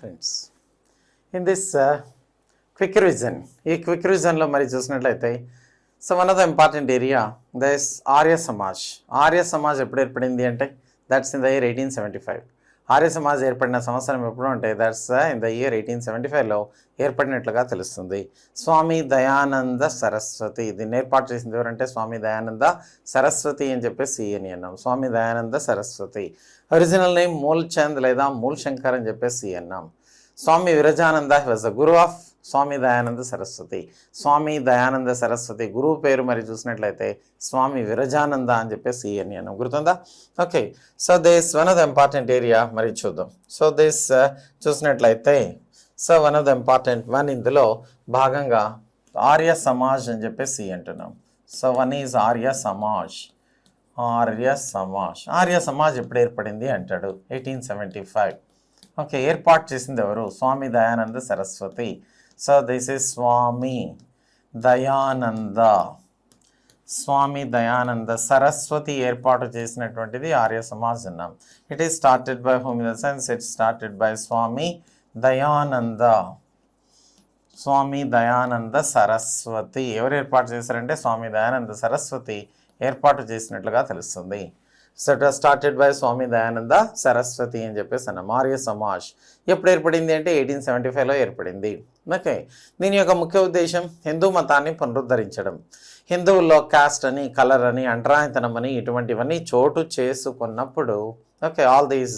Friends in this quick revision ఈ quick రివిజన్లో మరి చూసినట్లయితే one of the important area thus Arya Samaj ఎప్పుడు ఏర్పడింది అంటే that's in the year 1875. Arya Samaj ఏర్పడిన సంవత్సరం ఎప్పుడు అంటే దట్స్ ఇన్ ద ఇయర్ 1875లో ఏర్పడినట్లుగా తెలుస్తుంది. స్వామి దయానంద సరస్వతి దీన్ని ఏర్పాటు చేసింది ఎవరంటే స్వామి దయానంద సరస్వతి అని చెప్పేసి అని అన్నాం. స్వామి దయానంద సరస్వతి ఒరిజినల్ నేమ్ మూల్చంద్ లేదా మూల్శంకర్ అని చెప్పేసి అన్నాం. Swami Virajananda was the guru of Swami Dayananda Saraswati. Swami Dayananda Saraswati గురువు పేరు మరి చూసినట్లయితే స్వామి విరజానంద అని చెప్పేసి అని అన్నాం. గుర్తుందా? Okay, so this one of the important area మరి చూద్దాం. సో దిస్ చూసినట్లయితే so one of the important one ఇందులో భాగంగా ఆర్య సమాజ్ అని చెప్పేసి అంటున్నాం. So one is Arya Samaj. Arya Samaj ఎప్పుడు ఏర్పడింది అంటాడు 1875. ఓకే, ఏర్పాటు చేసింది ఎవరు? Swami Dayananda Saraswati. So this is Swami Dayananda Saraswati ఏర్పాటు చేసినటువంటిది ఆర్య సమాజ్ అన్నాం. It is started by home in the sense it started by Swami Dayananda Saraswati. ఎవరు ఏర్పాటు చేశారంటే స్వామి దయానంద సరస్వతి ఏర్పాటు చేసినట్లుగా తెలుస్తుంది. So it was started by Swami Dayananda Saraswati అని చెప్పేసి అన్నాం. ఆర్య సమాజ్ ఎప్పుడు ఏర్పడింది అంటే 1875లో ఏర్పడింది. ఓకే, దీని యొక్క ముఖ్య ఉద్దేశం హిందూ మతాన్ని పునరుద్ధరించడం. హిందువుల్లో కాస్ట్ అని, కలర్ అని, అంటరానితనం అని ఇటువంటివన్నీ చోటు చేసుకున్నప్పుడు okay all these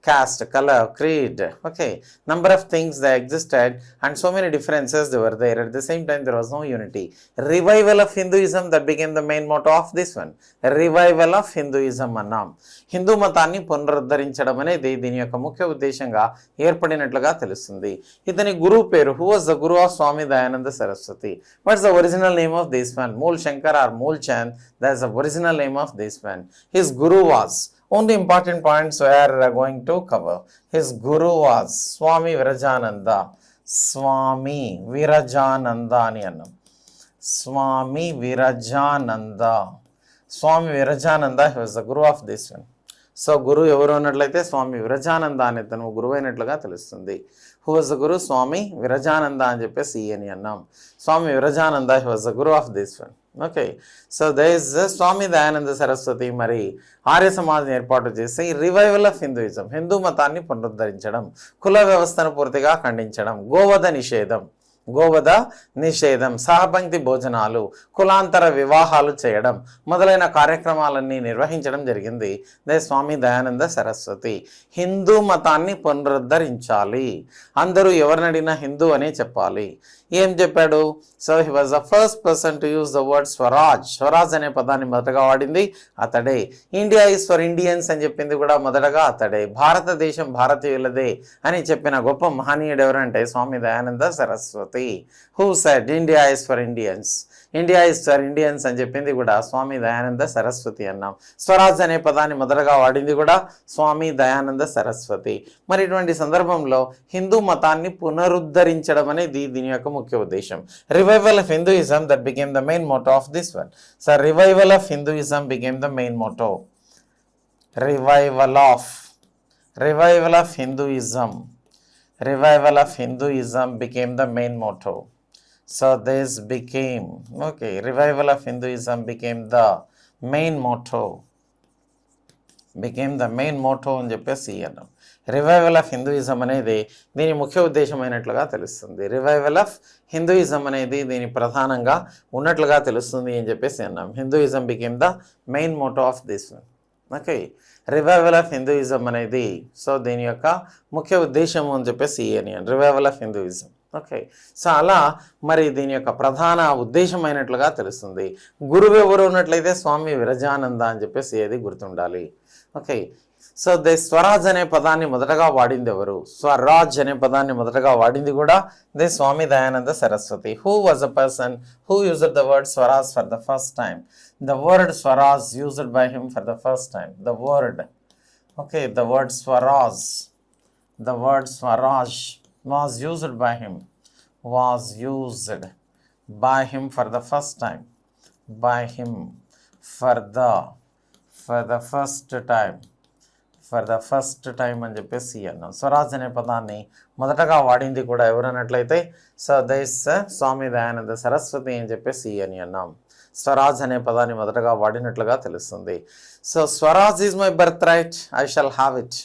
caste, color, creed, okay, number of things that existed and so many differences they were there. At the same time there was no unity. Revival of Hinduism, that became the main motto of this one. Revival of Hinduism అన్నాం. హిందూ మతాన్ని పునరుద్ధరించడం అనేది దీని యొక్క ముఖ్య ఉద్దేశంగా ఏర్పడినట్లుగా తెలుస్తుంది. ఇతని గురువు పేరు who was the guru of Swami Dayananda Saraswati. What's the original name of this one? Mool Shankar or Mool Chand, that is the original name of this one. His guru was, only important points we are going to cover. His guru was Swami Virajananda. Swami Virajananda అని అన్నాం. Swami Virajananda. Swami Virajananda was the guru of this one. So గురువు ఎవరు అన్నట్లయితే స్వామి విరజానంద అనే తను గురువు అయినట్లుగా తెలుస్తుంది. Who was the guru? Swami Virajananda అని చెప్పేసి అని అన్నాం. Swami Virajananda he was the guru of this one. Okay, so this Swami Dayananda Saraswati మరి ఆర్య సమాజం ఏర్పాటు చేసి రివైవల్ ఆఫ్ హిందూయిజం, హిందూ మతాన్ని పునరుద్ధరించడం, కుల వ్యవస్థను పూర్తిగా ఖండించడం, గోవధ నిషేధం, సహపంక్తి భోజనాలు, కులాంతర వివాహాలు చేయడం మొదలైన కార్యక్రమాలన్నీ నిర్వహించడం జరిగింది. స్వామి దయానంద సరస్వతి హిందూ మతాన్ని పునరుద్ధరించాలి. అందరూ ఎవరిని అడిగినా హిందూ అనే చెప్పాలి. ఏం చెప్పాడు? So he was the first person to use the word Swaraj అనే పదాన్ని మొదటగా వాడింది అతడే. ఇండియా ఈజ్ ఫర్ ఇండియన్స్ అని చెప్పింది కూడా మొదటగా అతడే. భారతదేశం భారతీయులదే అని చెప్పిన గొప్ప మహనీయుడు ఎవరంటే Swami Dayananda Saraswati. Who said India is for Indians అని చెప్పింది కూడా స్వామి దయానంద సరస్వతి అన్నాం. స్వరాజ్ అనే పదాన్ని మొదటగా వాడింది కూడా స్వామి దయానంద సరస్వతి. మరి ఇటువంటి సందర్భంలో హిందూ మతాన్ని పునరుద్ధరించడం అనేది దీని యొక్క ముఖ్య ఉద్దేశం. Revival of Hinduism, that became the main motto of this one. So revival of Hinduism became the main motto. Revival of Hinduism became the main motto. So this became, okay, revival of Hinduism became the main motto. అని చెప్పేసి అన్నాం. Revival of Hinduism అనేది దీని ముఖ్య ఉద్దేశమైనట్లుగా తెలుస్తుంది. Revival of Hinduism అనేది దీని ప్రధానంగా ఉన్నట్లుగా తెలుస్తుంది అని చెప్పేసి అన్నాం. Hinduism became the main motto of this one. Okay, revival of Hinduism అనేది సో దీని యొక్క ముఖ్య ఉద్దేశము అని చెప్పేసి అని revival of Hinduism. Okay, so అలా మరి దీని యొక్క ప్రధాన ఉద్దేశమైనట్లుగా తెలుస్తుంది. గురువు ఎవరు ఉన్నట్లయితే స్వామి విరజానంద అని చెప్పేసి ఏది గుర్తుండాలి. ఓకే, సో స్వరాజ్ అనే పదాన్ని మొదటగా వాడింది ఎవరు? స్వరాజ్ అనే పదాన్ని మొదటగా వాడింది కూడా Swami Dayananda Saraswati. Who was a person who used the word Swaraj for the first time? The word Swaraj used by him for the first time. The word Swaraj was used by him for the first time. For the first time. For the first time అని చెప్పేసి అన్నాం. స్వరాజ్ అనే పదాన్ని మొదటగా వాడింది కూడా ఎవరు అన్నట్లయితే సో దిస్ స్వామి దయానంద సరస్వతి అని చెప్పేసి అని అన్నాం. స్వరాజ్ అనే పదాన్ని మొదటగా వాడినట్లుగా తెలుస్తుంది. So Swaraj is my birth right, I shall have it.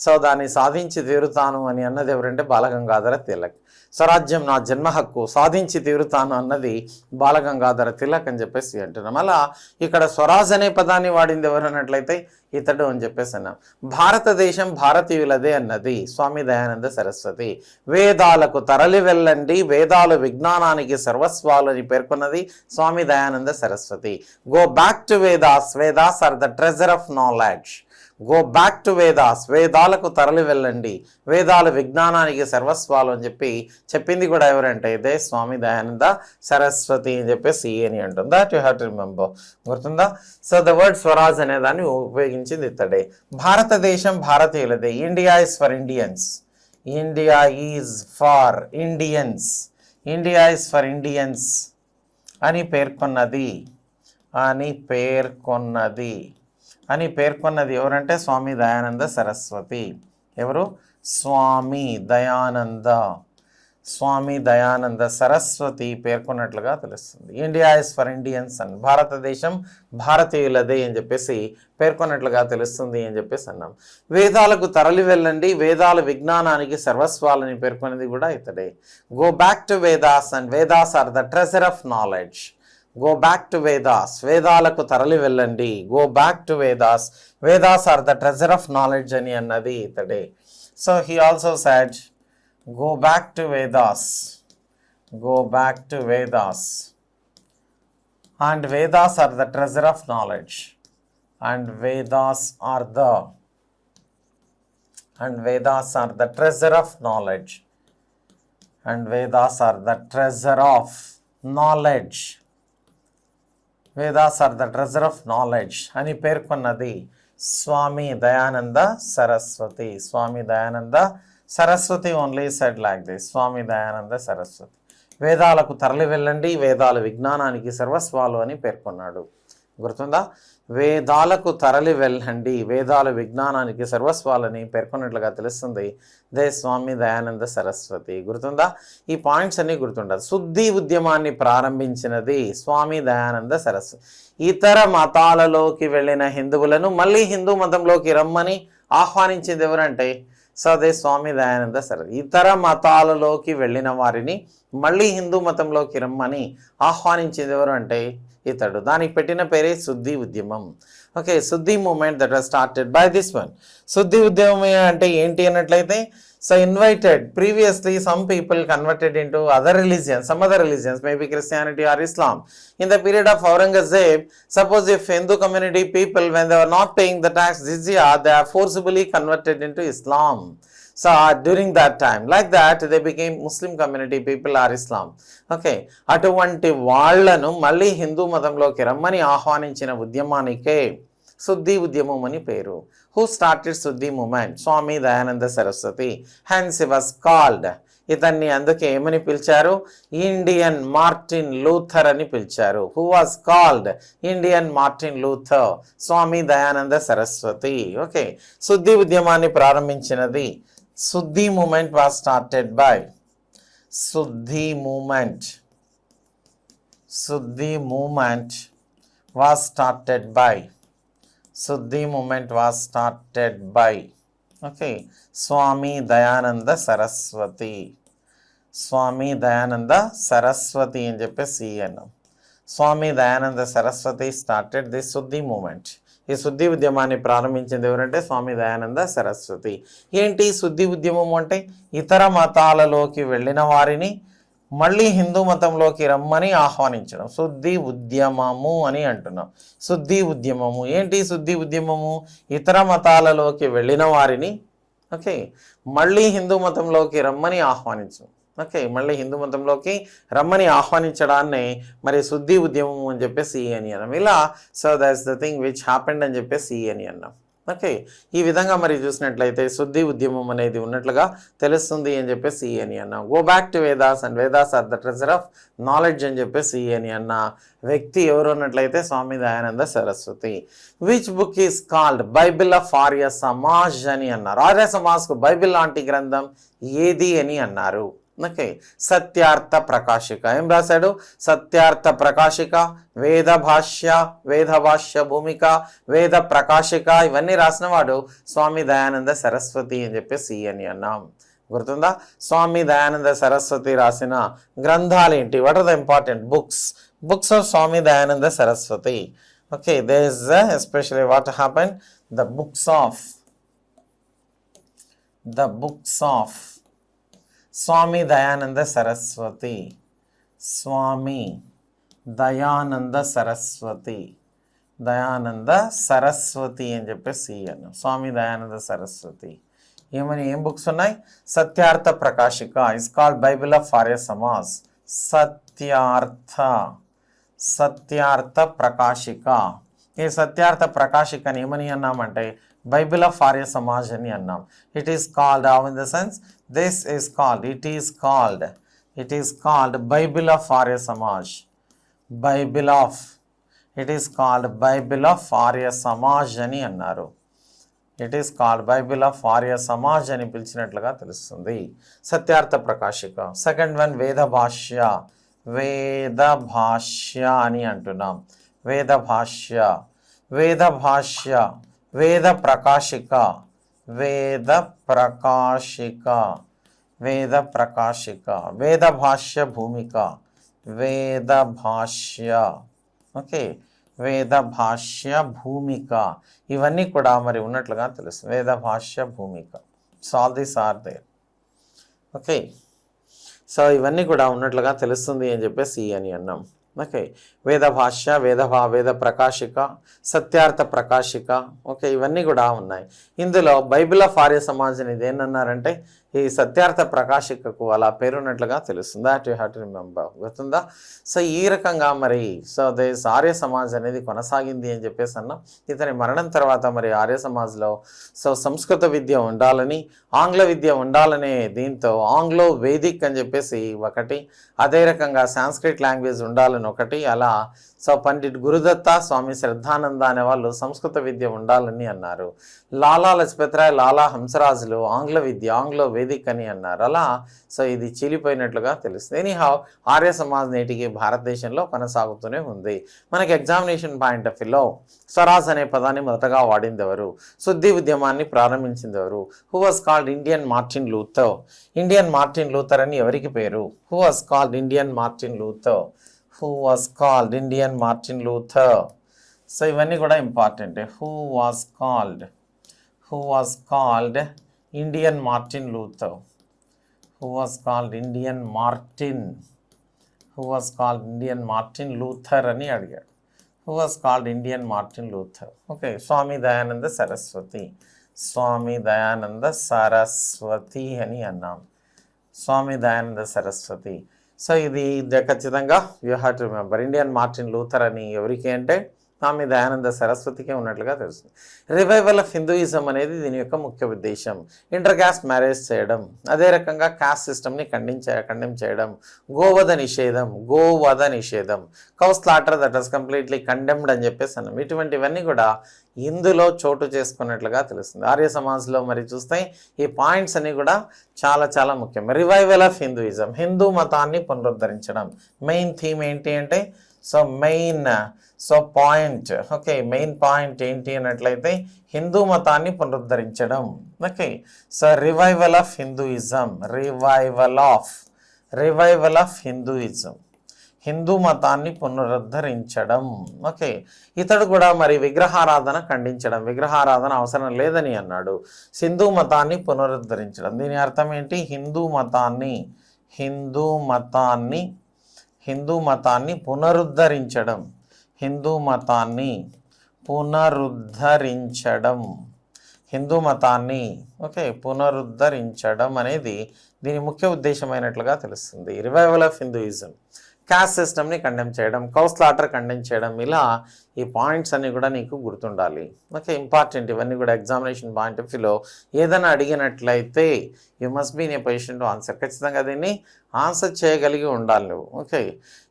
So దాన్ని సాధించి తీరుతాను అని అన్నది ఎవరంటే బాలగంగాధర తిలక్. స్వరాజ్యం నా జన్మ హక్కు, సాధించి తీరుతాను అన్నది బాలగంగాధర తిలక్ అని చెప్పేసి అంటున్నాం. అలా ఇక్కడ స్వరాజ్ అనే పదాన్ని వాడింది ఎవరు అన్నట్లయితే ఇతడు అని చెప్పేసి అన్నాం. భారతదేశం భారతీయులదే అన్నది స్వామి దయానంద సరస్వతి. వేదాలకు తరలి వెళ్ళండి, వేదాలు విజ్ఞానానికి సర్వస్వాలు అని పేర్కొన్నది Swami Dayananda Saraswati. Go back to Vedas, Vedas are the treasure of knowledge. Go back to Vedas, వేదాలకు తరలి వెళ్ళండి, వేదాలు విజ్ఞానానికి సర్వస్వాలు అని చెప్పింది కూడా ఎవరంటే ఇదే స్వామి దయానంద సరస్వతి అని చెప్పేసి అని అంటుంది. That you have to remember. గుర్తుందా? సో ద వర్డ్ స్వరాజ్ అనే దాన్ని ఉపయోగించింది ఇతడే. భారతదేశం భారతీయులదే. India is for Indians, India is for Indians, India is for Indians అని పేర్కొన్నది ఎవరంటే స్వామి దయానంద సరస్వతి. ఎవరు? స్వామి దయానంద సరస్వతి పేర్కొన్నట్లుగా తెలుస్తుంది. ఇండియా ఇస్ ఫర్ ఇండియన్స్ అని, భారతదేశం భారతీయులదే అని చెప్పేసి పేర్కొన్నట్లుగా తెలుస్తుంది అని చెప్పేసి అన్నాం. వేదాలకు తరలి వెళ్ళండి, వేదాలు విజ్ఞానానికి సర్వస్వాలని పేర్కొన్నది కూడా ఇతడే. Go back to Vedas and Vedas are the treasure of knowledge. Go back to Vedas, వేదాలకు తరలి వెళ్ళండి. Go back to Vedas, Vedas are the treasure of knowledge అని అన్నది ఇతడే. So he also said go back to Vedas, go back to Vedas and Vedas are the treasure of knowledge and Vedas are the treasure of knowledge and Vedas are the treasure of knowledge, Vedas are the treasure of knowledge అని పేర్కొన్నది Swami Dayananda Saraswati. Swami Dayananda Saraswati only said like this. Swami Dayananda Saraswati వేదాలకు తరలి వెళ్ళండి, వేదాలు విజ్ఞానానికి సర్వస్వాలు అని పేర్కొన్నాడు. గుర్తుందా? వేదాలకు తరలి వెళ్ళండి, వేదాలు విజ్ఞానానికి సర్వస్వాలని పేర్కొన్నట్లుగా తెలుస్తుంది దే స్వామి దయానంద సరస్వతి. గుర్తుందా? ఈ పాయింట్స్ అన్నీ గుర్తుండదు. శుద్ధి ఉద్యమాన్ని ప్రారంభించినది స్వామి దయానంద సరస్వతి. ఇతర మతాలలోకి వెళ్ళిన హిందువులను మళ్ళీ హిందూ మతంలోకి రమ్మని ఆహ్వానించింది ఎవరంటే సో దే స్వామి దయానంద సరస్వతి. ఇతర మతాలలోకి వెళ్ళిన వారిని మళ్ళీ హిందూ మతంలోకి రమ్మని ఆహ్వానించింది ఎవరు అంటే ఇతడు. దానికి పెట్టిన పేరే శుద్ధి ఉద్యమం. Okay, Shuddhi movement that was started by this one. శుద్ధి ఉద్యమం అంటే ఏంటి అన్నట్లయితే so invited previously some people converted into other religions, some other religions, maybe Christianity or Islam. In the period of Aurangzeb, suppose if Hindu community people, when they were not paying the tax jizya, they are forcibly converted into Islam. So during that time, like that they became Muslim community people or Islam. Okay, అటువంటి వాళ్ళను మళ్ళీ హిందూ మతంలోకి రమ్మని ఆహ్వానించిన ఉద్యమానికే శుద్ధి ఉద్యమం అని పేరు. Who started Shuddhi movement? Swami Dayananda Saraswati. Hence he was called, ఇతన్ని అందుకే ఏమని పిలిచారు? ఇండియన్ మార్టిన్ లూథర్ అని పిలిచారు. Who was called Indian Martin Luther? Swami Dayananda Saraswati. Okay, శుద్ధి ఉద్యమాన్ని ప్రారంభించినది Shuddhi movement was started by Shuddhi movement was started by Shuddhi movement was started by okay Swami Dayananda Saraswati. Swami Dayananda Saraswati అని చెప్పేసి అన్నాం. Swami Dayananda Saraswati started the Shuddhi movement. ఈ శుద్ధి ఉద్యమాన్ని ప్రారంభించింది ఎవరంటే స్వామి దయానంద సరస్వతి. ఏంటి శుద్ధి ఉద్యమం అంటే? ఇతర మతాలలోకి వెళ్ళిన వారిని మళ్ళీ హిందూ మతంలోకి రమ్మని ఆహ్వానించడం శుద్ధి ఉద్యమము అని అంటున్నాం. శుద్ధి ఉద్యమము ఏంటి? శుద్ధి ఉద్యమము ఇతర మతాలలోకి వెళ్ళిన వారిని ఓకే మళ్ళీ హిందూ మతంలోకి రమ్మని ఆహ్వానించడం. ఓకే, మళ్ళీ హిందూ మతంలోకి రమ్మని ఆహ్వానించడాన్ని మరి శుద్ధి ఉద్యమం అని చెప్పేసి అని అన్నాం. ఇలా so that's the thing which happened అని చెప్పేసి అని అన్నాం. ఓకే, ఈ విధంగా మరి చూసినట్లయితే శుద్ధి ఉద్యమం అనేది ఉన్నట్లుగా తెలుస్తుంది అని చెప్పేసి అని అన్నాం. Go back to Vedas and Vedas are the treasure of knowledge అని చెప్పేసి అని అన్న వ్యక్తి ఎవరు అన్నట్లయితే Swami Dayananda Saraswati. Which book is called Bible of Arya Samaj అని అన్నారు. ఆర్య సమాజ్కు బైబిల్ లాంటి గ్రంథం ఏది అని అన్నారు. ఓకే, సత్యార్థ ప్రకాశిక. ఏం రాశాడు? సత్యార్థ ప్రకాశిక, వేద భాష్య భూమిక, వేద ప్రకాశిక, ఇవన్నీ రాసిన వాడు స్వామి దయానంద సరస్వతి అని చెప్పేసి అని అన్నాం. గుర్తుందా? స్వామి దయానంద సరస్వతి రాసిన గ్రంథాలు ఏంటి? What are the important books of Swami Dayananda Saraswati. Okay, there is especially what happened, the books of Swami Dayananda Saraswati. Swami Dayananda Saraswati అని చెప్పేసి అన్నాం. స్వామి దయానంద సరస్వతి ఏం బుక్స్ ఉన్నాయి? Satyartha Prakashika is called Bible of Arya Samaj. Satyartha Prakashika. ఈ సత్యార్థ ప్రకాశికని ఏమని అన్నామంటే బైబిల్ ఆఫ్ ఆర్య సమాజ్ అని అన్నాం. It is called in the sense it is called Bible of Arya Samaj. It is called Bible of Arya Samaj అని అన్నారు. It is called Bible of Arya Samaj అని పిలిచినట్లుగా తెలుస్తుంది. సత్యార్థ ప్రకాశిక. సెకండ్ వన్ వేద భాష్య అని అంటున్నాం. వేద ప్రకాశిక. వేద భాష్య భూమిక. ఓకే, వేద భాష్య భూమిక, ఇవన్నీ కూడా మరి ఉన్నట్లుగా తెలుస్తుంది. Veda Bhashya Bhumika. So all these are there. Okay, so ఇవన్నీ కూడా ఉన్నట్లుగా తెలుస్తుంది అని చెప్పేసి అని అన్నాం. ఓకే, వేద భాష్య, వేద ప్రకాశిక, సత్యార్థ ప్రకాశిక. ఓకే, ఇవన్నీ కూడా ఉన్నాయి. ఇందులో బైబిల్ ఆఫ్ ఆర్య సమాజ్ అనేది ఏంటన్నారంటే ఈ సత్యార్థ ప్రకాశికకు అలా పేరున్నట్లుగా తెలుస్తుంది. That you have to remember. గుర్తుందా? సో ఈ రకంగా మరి ఆర్య సమాజ్ అనేది కొనసాగింది అని చెప్పేసి అన్నాం. ఇతని మరణం తర్వాత మరి ఆర్య సమాజ్లో సంస్కృత విద్య ఉండాలని, ఆంగ్ల విద్య ఉండాలనే దీంతో ఆంగ్లో వేదిక్ అని చెప్పేసి ఒకటి, అదే రకంగా సాంస్క్రిట్ లాంగ్వేజ్ ఉండాలని ఒకటి, అలా పండిట్ గురుదత్త, స్వామి శ్రద్ధానంద అనే వాళ్ళు సంస్కృత విద్య ఉండాలని అన్నారు. లాలా లజపతిరాయ్, లాలా హంసరాజులు ఆంగ్లో వేదిక్ అని అన్నారు. అలా ఇది చీలిపోయినట్లుగా తెలుస్తుంది. ఎనీహౌ ఆర్య సమాజ్ నేటికి భారతదేశంలో కొనసాగుతూనే ఉంది. మనకి ఎగ్జామినేషన్ పాయింట్ ఆఫ్ వ్యూలో స్వరాజ్ అనే పదాన్ని మొదటగా వాడింది ఎవరు? శుద్ధి ఉద్యమాన్ని ప్రారంభించింది ఎవరు? Who was called Indian Martin Luther అని ఎవరికి పేరు? Who was called Indian Martin Luther. So ఇవన్నీ కూడా important. Who was called Indian Martin Luther. Who was called Indian Martin Luther అని అడిగాడు. Who was called Indian Martin Luther. Okay, Swami Dayananda Saraswati అని అన్నాం. Swami Dayananda Saraswati. So ఇది ఖచ్చితంగా you have to remember. Indian Martin Luther అని ఎవరికి అంటే స్వామి దయానంద సరస్వతికే ఉన్నట్లుగా తెలుస్తుంది. రివైవల్ ఆఫ్ హిందూయిజం అనేది దీని యొక్క ముఖ్య ఉద్దేశం. ఇంటర్ క్యాస్ట్ మ్యారేజ్ చేయడం, అదే రకంగా క్యాస్ట్ సిస్టమ్ని ఖండెం చేయడం, గోవధ నిషేధం, cow slaughter that was completely condemned అని చెప్పేసి అన్నాం. ఇటువంటివన్నీ కూడా ఇందులో చోటు చేసుకున్నట్లుగా తెలుస్తుంది. ఆర్య సమాజ్లో మరి చూస్తే ఈ పాయింట్స్ అన్ని కూడా చాలా చాలా ముఖ్యం. రివైవల్ ఆఫ్ హిందూయిజం, హిందూ మతాన్ని పునరుద్ధరించడం. మెయిన్ థీమ్ ఏంటి అంటే పాయింట్. ఓకే, మెయిన్ పాయింట్ ఏంటి అన్నట్లయితే హిందూ మతాన్ని పునరుద్ధరించడం. Okay, so revival of Hinduism, Hindu మతాన్ని పునరుద్ధరించడం. ఓకే, ఇతడు కూడా మరి విగ్రహారాధన ఖండించడం, విగ్రహారాధన అవసరం లేదని అన్నాడు. హిందూ మతాన్ని పునరుద్ధరించడం, దీని అర్థం ఏంటి? హిందూ మతాన్ని పునరుద్ధరించడం. హిందూ మతాన్ని పునరుద్ధరించడం అనేది దీని ముఖ్య ఉద్దేశమైనట్లుగా తెలుస్తుంది. Revival of Hinduism. క్యాస్ట్ సిస్టమ్ని కండెమ్ చేయడం, కౌస్లాటర్ కండెమ్ చేయడం, ఇలా ఈ పాయింట్స్ అన్నీ కూడా నీకు గుర్తుండాలి. ఓకే, ఇంపార్టెంట్ ఇవన్నీ కూడా ఎగ్జామినేషన్ పాయింట్ ఆఫ్ వ్యూలో ఏదైనా అడిగినట్లయితే you must be in a position to answer. ఖచ్చితంగా దీన్ని ఆన్సర్ చేయగలిగి ఉండాలి నువ్వు. ఓకే,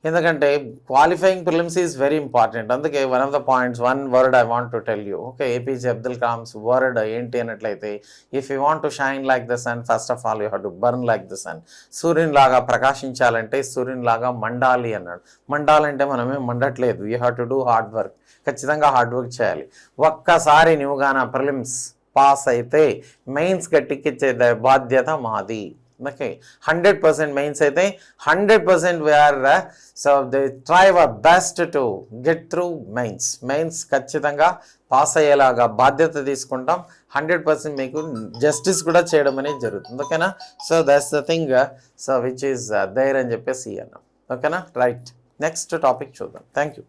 ఎందుకంటే qualifying prelims is very important. అందుకే one of the points, one word I want to tell you. Okay, APJ Abdul Kalam's word ఏంటి అన్నట్లయితే, if you want to shine like the sun, first of all you have to burn like the sun. సూర్యుని లాగా ప్రకాశించాలంటే సూర్యుని లాగా మండాలి అన్నాడు. మండాలంటే మనమే మండట్లేదు, you have to do hard work. ఖచ్చితంగా హార్డ్ వర్క్ చేయాలి. ఒక్కసారి నువ్వు గాన ప్రిలిమ్స్ పాస్ అయితే మెయిన్స్ గట్టికిచ్చే బాధ్యత మాది. ఓకే, 100% మెయిన్స్ అయితే 100% we are so they try our best to get through mains ఖచ్చితంగా పాస్ అయ్యేలాగా బాధ్యత తీసుకుంటాం. 100% మీకు జస్టిస్ కూడా చేయడం అనేది జరుగుతుంది. ఓకేనా, so that's the thing so which is there అని చెప్పేసి అన్నాం. ఓకేనా, రైట్, నెక్స్ట్ టాపిక్ చూద్దాం. Thank you.